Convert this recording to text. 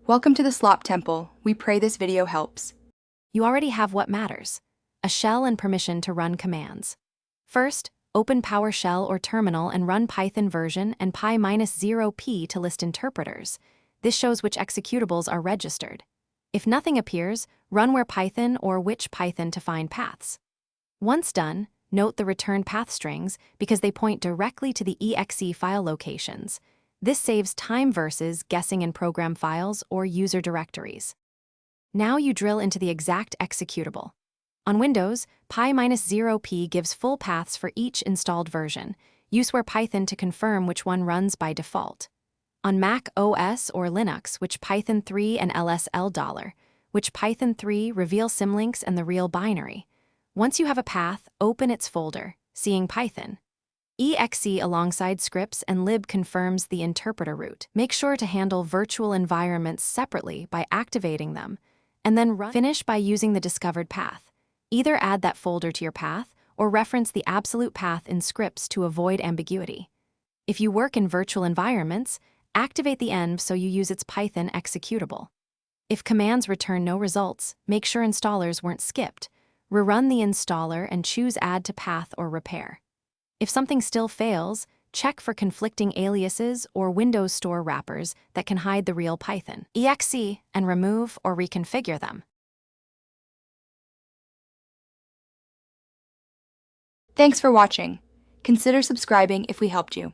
Welcome to the Slop Temple. We pray this video helps. You already have what matters: a shell and permission to run commands. First, open PowerShell or terminal and run Python version and pi-0p to list interpreters. This shows which executables are registered. If nothing appears, run where Python or which Python to find paths. Once done, note the return path strings because they point directly to the exe file locations. This saves time versus guessing in program files or user directories. Now you drill into the exact executable. On Windows, pi-0p gives full paths for each installed version. Use where Python to confirm which one runs by default. On Mac OS or Linux, which Python 3 and $, which Python 3 reveal symlinks and the real binary. Once you have a path, open its folder, seeing Python. exe alongside scripts and lib confirms the interpreter root. Make sure to handle virtual environments separately by activating them, and then finish by using the discovered path. Either add that folder to your path or reference the absolute path in scripts to avoid ambiguity. If you work in virtual environments, activate the env so you use its Python executable. If commands return no results, make sure installers weren't skipped. Rerun the installer and choose Add to Path or Repair. If something still fails, check for conflicting aliases or Windows Store wrappers that can hide the real Python. exe and remove or reconfigure them. Thanks for watching. Consider subscribing if we helped you.